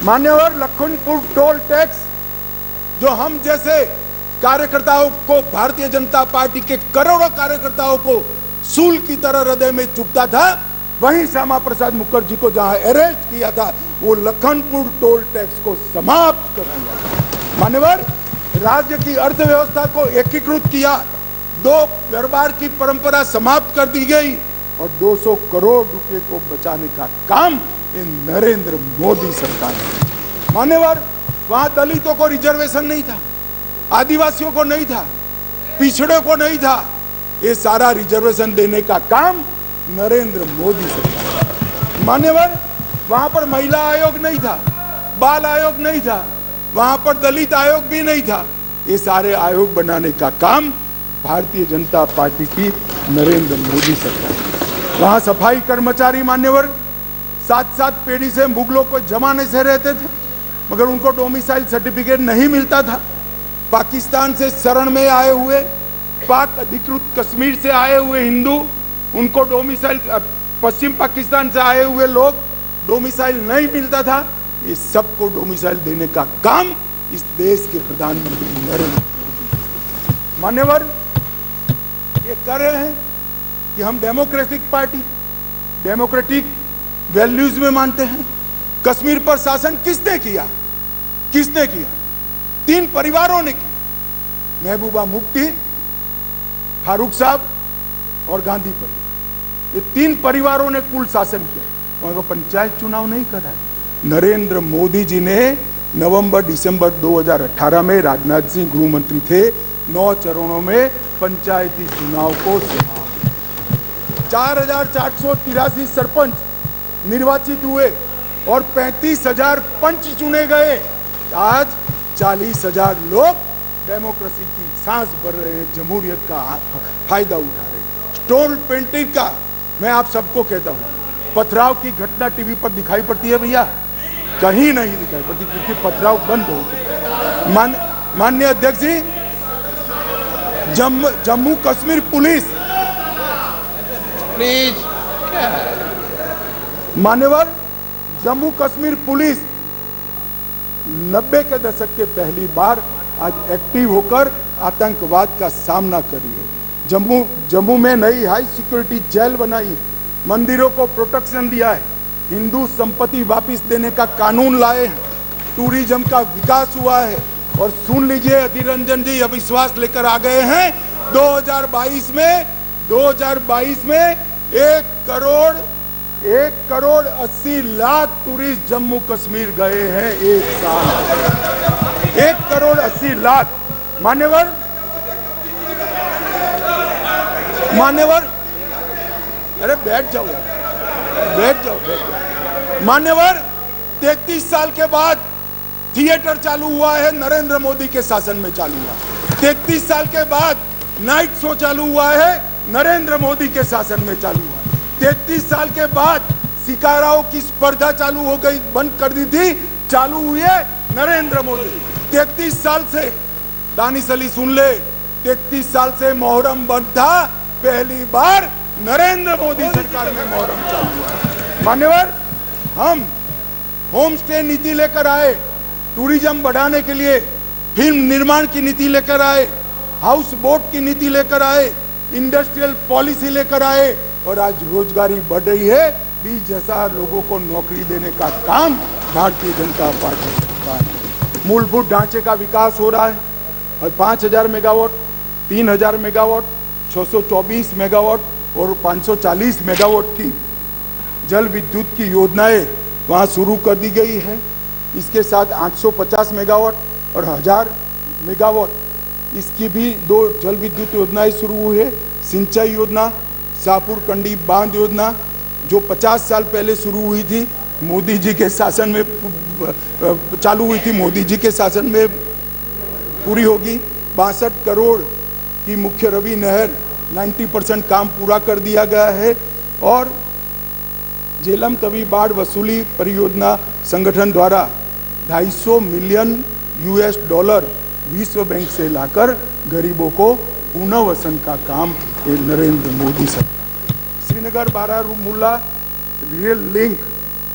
मान्यवर, Lakhanpur toll tax जो हम जैसे कार्यकर्ताओं को, भारतीय जनता पार्टी के करोड़ों कार्यकर्ताओं को सूल की तरह हृदय में चुभता था, वहीं श्यामा प्रसाद मुखर्जी को जहां अरेस्ट किया था, वो लखनपुर टोल टैक्स को समाप्त कर दिया। मान्यवर, राज्य की अर्थव्यवस्था को एकीकृत किया, 2 दरबार की परंपरा समाप्त कर दी गई और 200 करोड़ रुपए को बचाने का काम इन नरेंद्र मोदी सरकार ने। मान्यवर, वहां दलितों को रिजर्वेशन नहीं था, आदिवासियों को नहीं था, पिछड़ों को नहीं था, ये सारा रिजर्वेशन देने का काम नरेंद्र मोदी सरकार। मान्यवर, वहां पर महिला आयोग नहीं था, बाल आयोग नहीं था, वहां पर दलित आयोग भी नहीं था, ये सारे आयोग बनाने का काम भारतीय जनता पार्टी की नरेंद्र मोदी सरकार। वहां सफाई कर्मचारी मान्यवर 7-7 पीढ़ी से मुगलों को जमाने से रहते थे, मगर उनको डोमिसाइल सर्टिफिकेट नहीं मिलता था। पाकिस्तान से शरण में आए हुए, पाक अधिकृत कश्मीर से आए हुए हिंदू, उनको डोमिसाइल, पश्चिम पाकिस्तान से आए हुए लोग, डोमिसाइल नहीं मिलता था। ये सबको डोमिसाइल देने का काम इस देश के प्रधानमंत्री नरेंद्र मोदी। मान्यवर, ये कर रहे हैं कि हम डेमोक्रेटिक पार्टी, डेमोक्रेटिक वैल्यूज में मानते हैं। कश्मीर पर शासन किसने किया? किसने किया? 3 परिवारों ने की, महबूबा मुफ्ती, फारूक साहब और गांधी परिवार। ये 3 परिवारों ने कुल शासन किया और पंचायत चुनाव नहीं करा है। नरेंद्र मोदी जी ने नवंबर-दिसंबर 2018 में, राजनाथ सिंह गृह मंत्री थे, 9 चरणों में पंचायती चुनाव को 4483 सरपंच निर्वाचित हुए और 35,000 पंच चुने गए। आज 40,000 लोग डेमोक्रेसी की सांस भर रहे हैं, जमहूरियत का फायदा उठा रहे हैं। स्टोन पेंटिंग का मैं आप सबको कहता हूं, पथराव की घटना टीवी पर दिखाई पड़ती है भैया? कहीं नहीं दिखाई पड़ती, क्योंकि पथराव बंद हो गए। माननीय अध्यक्ष जी, जम्मू कश्मीर पुलिस, प्लीज, मान्यवर, जम्मू कश्मीर पुलिस 90 के दशक के पहली बार आज एक्टिव होकर आतंकवाद का सामना कर रही है। जम्मू में नई हाई सिक्योरिटी जेल बनाई, मंदिरों को प्रोटेक्शन दिया है, हिंदू संपत्ति वापस देने का कानून लाए हैं, टूरिज्म का विकास हुआ है। और सुन लीजिए, अधीर रंजन जी अविश्वास लेकर आ गए हैं। 2022 में 1 करोड़ 80 लाख टूरिस्ट जम्मू कश्मीर गए हैं एक साल। 1 करोड़ 80 लाख। मान्यवर, अरे बैठ जाओ यार, बैठ जाओ। मान्यवर, 33 साल के बाद थिएटर चालू हुआ है, नरेंद्र मोदी के शासन में चालू हुआ। 33 साल के बाद नाइट शो चालू हुआ है, नरेंद्र मोदी के शासन में चालू हुआ। 33 साल के बाद शिकाराओं की स्पर्धा चालू हो गई, बंद कर दी थी, चालू हुई है नरेंद्र मोदी। 33 साल से, दानिश अली सुन ले, 33 साल से मोहर्रम बंद था, पहली बार नरेंद्र मोदी सरकार में मोहर्रम चालू हुआ। मान्यवर, हम होम स्टे नीति लेकर आए, टूरिज्म बढ़ाने के लिए फिल्म निर्माण की नीति लेकर आए, हाउस बोट की नीति लेकर आए, इंडस्ट्रियल पॉलिसी लेकर आए और आज रोजगारी बढ़ रही है। 20,000 लोगों को नौकरी देने का काम भारतीय जनता पार्टी करता है। मूलभूत ढांचे का विकास हो रहा है और 5,000 मेगावाट, 3,000 मेगावाट, 624 मेगावाट और 540 मेगावाट की जल विद्युत की योजनाएं वहां शुरू कर दी गई है। इसके साथ 850 मेगावाट और 1000 मेगावाट इसकी भी 2 जल विद्युत योजनाएं शुरू हुई है। सिंचाई योजना, शाहपुर कंडी बांध योजना, जो 50 साल पहले शुरू हुई थी, मोदी जी के शासन में चालू हुई थी, मोदी जी के शासन में पूरी होगी। 62 करोड़ की मुख्य रवि नहर 90% काम पूरा कर दिया गया है। और झेलम तवी बाढ़ वसूली परियोजना संगठन द्वारा 250 मिलियन $US विश्व बैंक से लाकर गरीबों को पुनर्वसन का काम ये नरेंद्र मोदी सरकार। श्रीनगर बारामूला रेल लिंक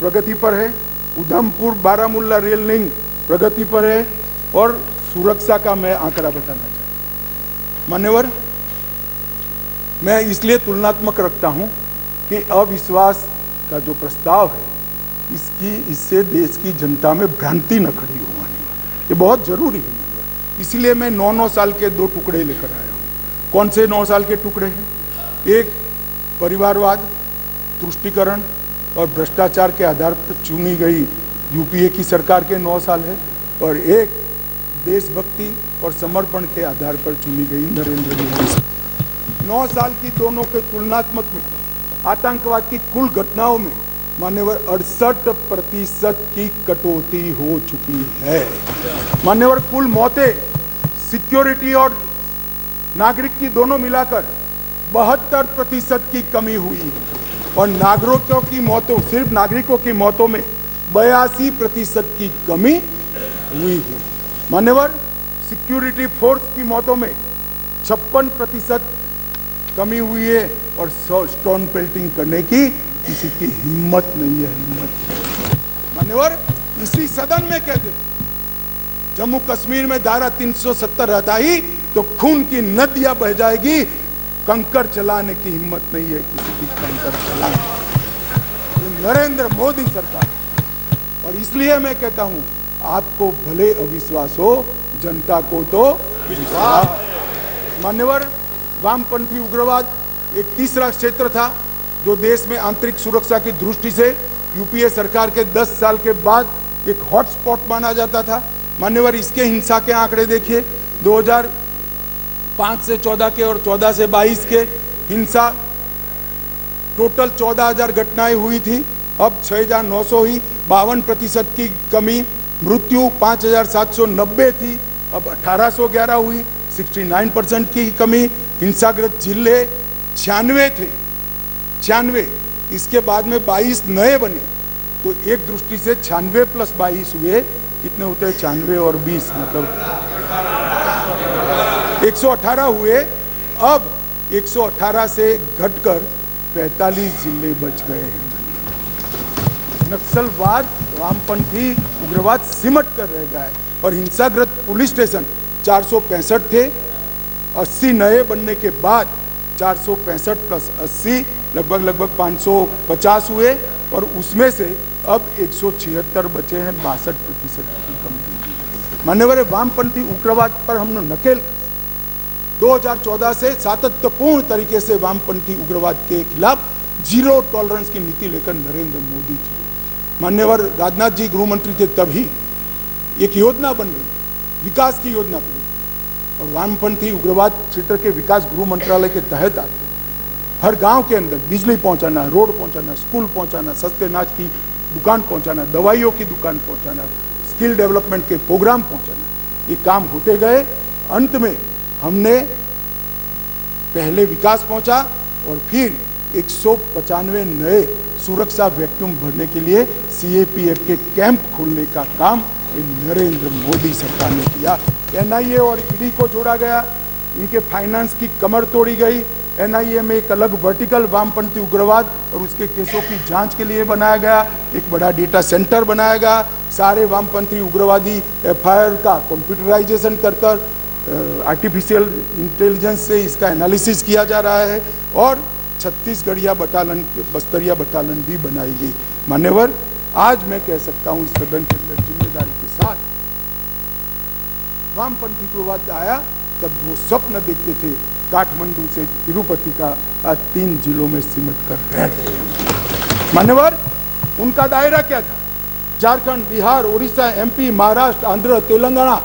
प्रगति पर है। उधमपुर बारामूला रेल लिंक प्रगति पर है और सुरक्षा का मैं आंकड़ा बताना चाहता हूं। मान्यवर, मैं इसलिए तुलनात्मक रखता हूं कि अविश्वास का जो प्रस्ताव है इससे देश की जनता में भ्रांति न खड़ी हो। मान्यवर, ये बहुत जरूरी है। मान्यवर, इसलिए मैं 9 साल के 2 टुकड़े लेकर आया हूं। कौन से 9 साल के टुकड़े हैं? एक परिवारवाद, तुष्टीकरण और भ्रष्टाचार के आधार पर चुनी गई यूपीए की सरकार के 9 साल है, और एक देशभक्ति और समर्पण के आधार पर चुनी गई नरेंद्र मोदी 9 साल की दोनों के तुलनात्मक में आतंकवाद की कुल घटनाओं में मान्यवर 68% की कटौती हो चुकी है। मान्यवर, कुल मौतें सिक्योरिटी और नागरिक की दोनों मिलाकर 72% की कमी हुई है, और नागरिकों की मौतों, सिर्फ नागरिकों की मौतों में 82% की कमी हुई है। मान्यवर, सिक्योरिटी फोर्स की मौतों में 56% कमी हुई है, और स्टोन पेल्टिंग करने की किसी की हिम्मत नहीं है। मान्यवर, इसी सदन में कहते थे जम्मू कश्मीर में धारा 370 हटाई तो खून की नदियां बह जाएगी, कंकर चलाने की हिम्मत नहीं है किसी की कंकर चलाने। नरेंद्र मोदी सरकार, और इसलिए मैं कहता हूं आपको भले अविश्वास हो, जनता को तो विश्वास। मान्यवर, वामपंथी उग्रवाद एक तीसरा क्षेत्र था जो देश में आंतरिक सुरक्षा की दृष्टि से यूपीए सरकार के 10 साल के बाद एक हॉटस्पॉट माना जाता था। मान्यवर, इसके हिंसा के आंकड़े देखिए, 2005 से 14 के और 14 से 22 के हिंसा टोटल 14,000 घटनाएं हुई थी, अब 6,900 हुई, 52% की कमी। मृत्यु 5,790 थी, अब 1,811 हुई, 69% की कमी। हिंसाग्रस्त जिले 96 थे, 96, इसके बाद में 22 नए बने, तो एक दृष्टि से 96 + 22 हुए, कितने होते हैं? 96 और 20 मतलब 118 हुए। अब 118 से घटकर 45 जिले बच गए हैं। नक्सलवाद, वामपंथी उग्रवाद सिमट कर रह गया है, और हिंसाग्रस्त पुलिस स्टेशन 465 थे, 80 नए बनने के बाद 465 + 80 लगभग 550 हुए, और उसमें से अब 176 बचे हैं, 62% की कमी। मान्यवर, वामपंथी उग्रवाद पर हमने नकेल 2014 से सातत्यपूर्ण तरीके से वामपंथी उग्रवाद के खिलाफ जीरो टॉलरेंस की नीति लेकर नरेंद्र मोदी थे। मान्यवर, राजनाथ जी गृह मंत्री थे तभी एक योजना बन गई, विकास की योजना बनी, और वामपंथी उग्रवाद क्षेत्र के विकास गृह मंत्रालय के तहत आते, हर गांव के अंदर बिजली पहुंचाना, रोड पहुंचाना, स्कूल पहुंचाना, सस्ते अनाज की दुकान पहुंचाना, दवाइयों की दुकान पहुंचाना, स्किल डेवलपमेंट के प्रोग्राम पहुंचाना, ये काम होते गए। अंत में हमने पहले विकास पहुंचा और फिर 195 नए सुरक्षा वैक्यूम भरने के लिए सीएपीएफ के कैंप खोलने का काम नरेंद्र मोदी सरकार ने किया। एनआईए और ईडी को जोड़ा गया, इनके फाइनेंस की कमर तोड़ी गई। एनआईए में एक अलग वर्टिकल वामपंथी उग्रवाद और उसके केसों की जांच के लिए बनाया गया, एक बड़ा डेटा सेंटर बनाया गया। सारे वामपंथी उग्रवादी एफआईआर का कंप्यूटराइजेशन कर आर्टिफिशियल इंटेलिजेंस से इसका एनालिसिस किया जा रहा है, और छत्तीसगढ़िया बटालियन, बस्तरिया बटालियन भी बनाई गई। मान्यवर, आज मैं कह सकता हूं इस सदन के अंदर जिम्मेदारी के साथ, वामपंथी उग्रवाद आया तब वो स्वप्न देखते थे काठमांडू से तिरुपति का, आज 3 जिलों में सिमट कर रह गए। मान्यवर, उनका दायरा क्या था? झारखंड, बिहार, उड़ीसा, एमपी, महाराष्ट्र, आंध्र, तेलंगाना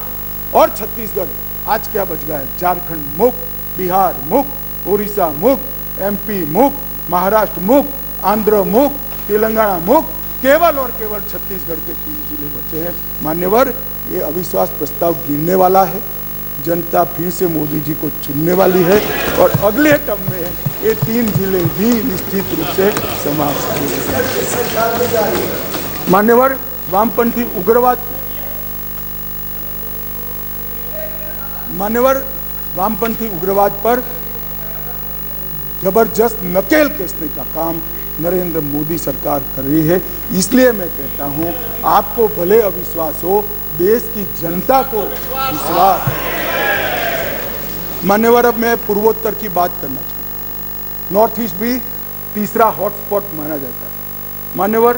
और छत्तीसगढ़। आज क्या बच गया है? झारखंड मुक्त, बिहार मुक्त, उड़ीसा मुक्त, एमपी मुक्त, महाराष्ट्र मुक्त, आंध्र मुक्त, तेलंगाना मुक्त, केवल और केवल छत्तीसगढ़ के 3 जिले बचे हैं। मान्यवर, ये अविश्वास प्रस्ताव गिरने वाला है, जनता फिर से मोदी जी को चुनने वाली है, और अगले टर्म में ये 3 जिले भी निश्चित रूप से समाप्त होंगे। मान्यवर, वामपंथी उग्रवाद, मान्यवर, वामपंथी उग्रवाद पर जबरदस्त नकेल कसने का काम नरेंद्र मोदी सरकार कर रही है। इसलिए मैं कहता हूं, आपको भले अविश्वास हो, देश की जनता को विश्वास है। मान्यवर, अब मैं पूर्वोत्तर की बात करना चाहता हूँ। नॉर्थ ईस्ट भी तीसरा हॉटस्पॉट माना जाता है। मान्यवर,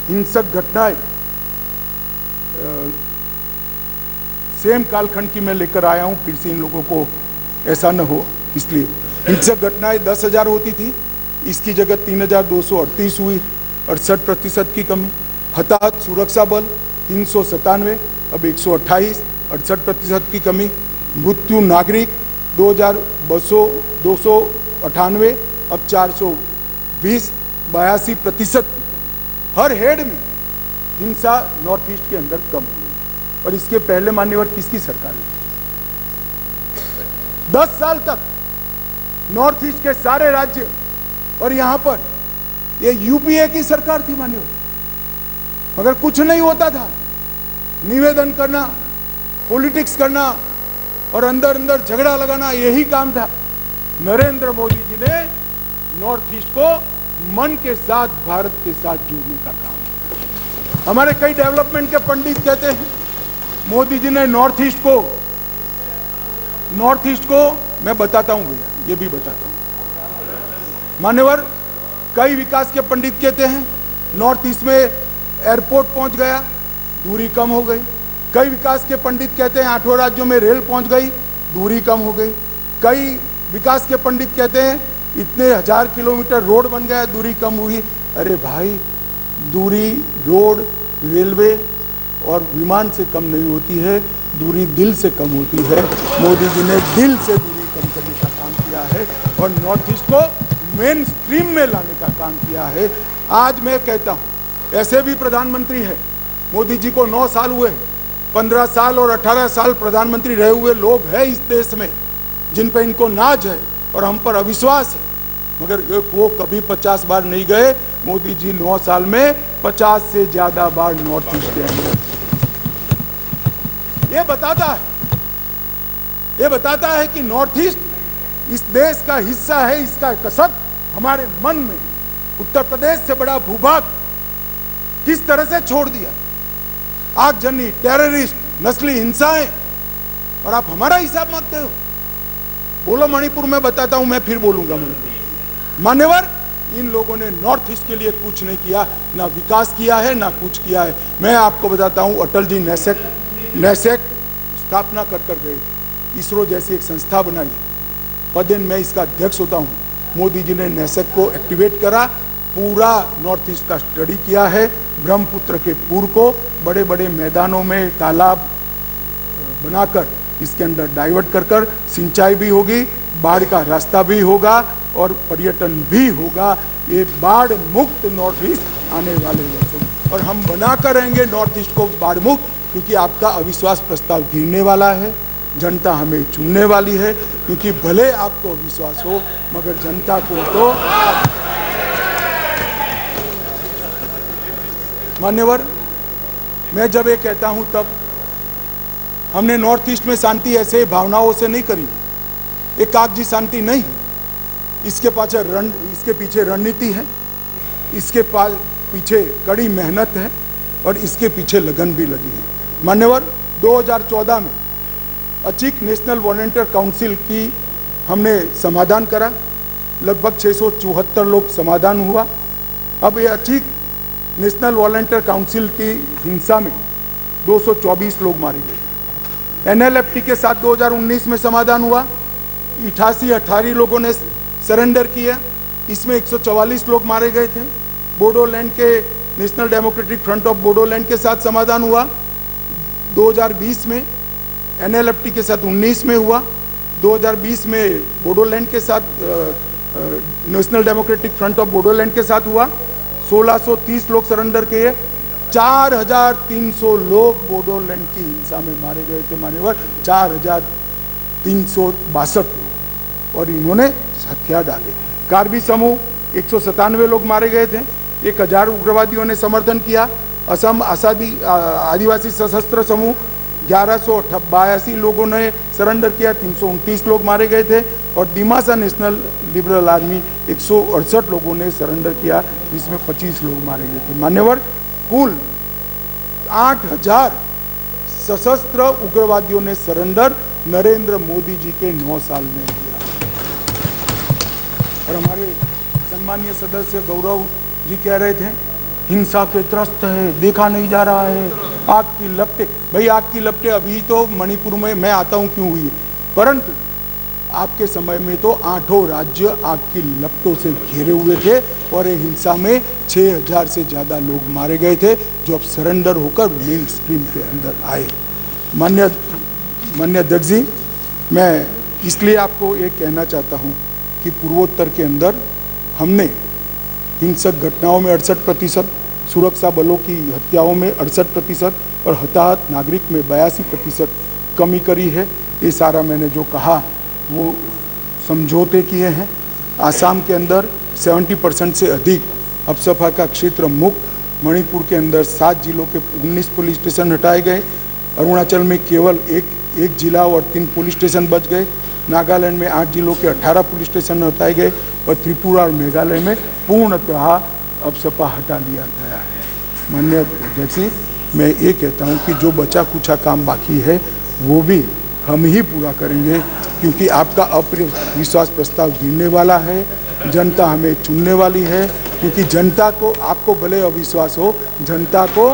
हिंसक घटनाएं सेम कालखंड की मैं लेकर आया हूं, फिर से इन लोगों को ऐसा न हो, इसलिए हिंसक घटनाएं 10,000 होती थी, इसकी जगह 3,238 हुई, 68% की कमी। हताहत सुरक्षा बल 397, अब 128, 68% की कमी। मृत्यु नागरिक 2,298, अब 420, 82% की कमी। हर हेड में हिंसा नॉर्थ ईस्ट के अंदर कम हुई। और इसके पहले मान्यवर किसकी सरकार है? 10 साल तक नॉर्थ ईस्ट के सारे राज्य और यहां पर ये यूपीए की सरकार थी मान्यवर, मगर कुछ नहीं होता था। निवेदन करना, पॉलिटिक्स करना और अंदर अंदर झगड़ा लगाना, यही काम था। नरेंद्र मोदी जी ने नॉर्थ ईस्ट को मन के साथ भारत के साथ जोड़ने का काम किया। हमारे कई डेवलपमेंट के पंडित कहते हैं मोदी जी ने नॉर्थ ईस्ट को मैं बताता हूं भैया, ये भी बताता हूं मान्यवर, कई विकास के पंडित कहते हैं नॉर्थ ईस्ट में एयरपोर्ट पहुंच गया, दूरी कम हो गई। कई विकास के पंडित कहते हैं 8 राज्यों में रेल पहुंच गई, दूरी कम हो गई। कई विकास के पंडित कहते हैं इतने 1000 किलोमीटर रोड बन गया, दूरी कम हुई। अरे भाई, दूरी रोड, रेलवे और विमान से कम नहीं होती है, दूरी दिल से कम होती है। मोदी जी ने दिल से दूरी कम करने का काम किया है और नॉर्थ ईस्ट को मेन स्ट्रीम में लाने का काम किया है। आज मैं कहता हूं, ऐसे भी प्रधानमंत्री है, मोदी जी को 9 साल हुए, 15 साल और 18 साल प्रधानमंत्री रहे हुए लोग हैं इस देश में जिन पर इनको नाज है और हम पर अविश्वास है, मगर वो कभी 50 बार नहीं गए। मोदी जी 9 साल में 50 से ज्यादा बार नॉर्थ ईस्ट के अंदर। ये बताता है कि नॉर्थ ईस्ट इस देश का हिस्सा है, इसका कसक हमारे मन में। उत्तर प्रदेश से बड़ा भूभाग किस तरह से छोड़ दिया, आगजनी, टेररिस्ट, नस्ली हिंसाएं, और आप हमारा हिसाब मांगते हो। बोलो मणिपुर में बताता हूं, मैं फिर बोलूंगा मणिपुर। मान्यवर, इन लोगों ने नॉर्थ ईस्ट के लिए कुछ नहीं किया, ना विकास किया है ना कुछ किया है। मैं आपको बताता हूं, अटल जी नैसेक स्थापना कर गए, इसरो जैसी एक संस्था बनाई, पदेन मैं इसका अध्यक्ष होता हूं। मोदी जी ने नैसेक को एक्टिवेट करा, पूरा नॉर्थ ईस्ट का स्टडी किया है। ब्रह्मपुत्र के पूर्व को बड़े बड़े मैदानों में तालाब बनाकर इसके अंदर डाइवर्ट कर सिंचाई भी होगी, बाढ़ का रास्ता भी होगा और पर्यटन भी होगा। ये बाढ़ मुक्त नॉर्थ ईस्ट आने वाले वर्षों में, और हम बनाकर रहेंगे नॉर्थ ईस्ट को बाढ़ मुक्त, क्योंकि आपका अविश्वास प्रस्ताव गिरने वाला है। जनता हमें चुनने वाली है, क्योंकि भले आपको विश्वास हो, मगर जनता को तो। मान्यवर, मैं जब ये कहता हूं तब हमने नॉर्थ ईस्ट में शांति ऐसे भावनाओं से नहीं करी, एक कागजी शांति नहीं, इसके पीछे रणनीति है, इसके पीछे कड़ी मेहनत है और इसके पीछे लगन भी लगी है। मान्यवर, 2014 में अचीक नेशनल वॉलंटियर काउंसिल की हमने समाधान करा, लगभग 674 लोग समाधान हुआ। अब ये अचीक नेशनल वॉलंटियर काउंसिल की हिंसा में 224 लोग मारे गए। एनएलएफटी के साथ 2019 में समाधान हुआ, 88 लोगों ने सरेंडर किया, इसमें 144 लोग मारे गए थे। बोडोलैंड के national democratic front of Bodoland के साथ समाधान हुआ 2020 में, एनएलएफटी के साथ 19 में हुआ, 2020 में बोडोलैंड के साथ national democratic front of Bodoland के साथ हुआ। 1630 लोग सरेंडर किए, 4300 लोग बोडोलैंड की हिंसा में मारे गए थे मान्यवर, 4362 लोग, और इन्होंने हथियार डाले। कार्बी समूह 197 लोग मारे गए थे, 1000 उग्रवादियों ने समर्थन किया। असम आदिवासी सशस्त्र समूह 1182 लोगों ने सरेंडर किया, 329 लोग मारे गए थे। और डिमासा नेशनल लिबरल आर्मी 168 लोगों ने सरेंडर किया, जिसमें 25 लोग मारे गए थे। मान्यवर, कुल 8000 सशस्त्र उग्रवादियों ने सरेंडर नरेंद्र मोदी जी के 9 साल में किया। और हमारे सम्मानीय सदस्य गौरव जी कह रहे थे हिंसा के त्रस्त है, देखा नहीं जा रहा है, आग की लपटें। भाई आग की लपटें अभी तो मणिपुर में मैं आता हूं क्यों हुई है, परंतु आपके समय में तो 8 राज्य आग की लपटों से घिरे हुए थे और ये हिंसा में 6000 से ज़्यादा लोग मारे गए थे, जो अब सरेंडर होकर मेन स्ट्रीम के अंदर आए। मान्य अध्यक्ष जी, मैं इसलिए आपको ये कहना चाहता हूँ कि पूर्वोत्तर के अंदर हमने हिंसक घटनाओं में 68%, सुरक्षा बलों की हत्याओं में 68% और हताहत नागरिक में 82% कमी करी है। ये सारा मैंने जो कहा वो समझौते किए हैं। आसाम के अंदर 70% से अधिक अपसफा का क्षेत्र मुक्त, मणिपुर के अंदर 7 जिलों के 19 पुलिस स्टेशन हटाए गए, अरुणाचल में केवल एक जिला और 3 पुलिस स्टेशन बच गए, नागालैंड में 8 जिलों के 18 पुलिस स्टेशन हटाए गए और त्रिपुरा और मेघालय में पूर्णतः अपसपा हटा लिया गया है। माननीय अध्यक्ष जी, मैं ये कहता हूँ कि जो बचा कुचा काम बाकी है वो भी हम ही पूरा करेंगे, क्योंकि आपका अविश्वास प्रस्ताव गिरने वाला है, जनता हमें चुनने वाली है, क्योंकि जनता को, आपको भले अविश्वास हो, जनता को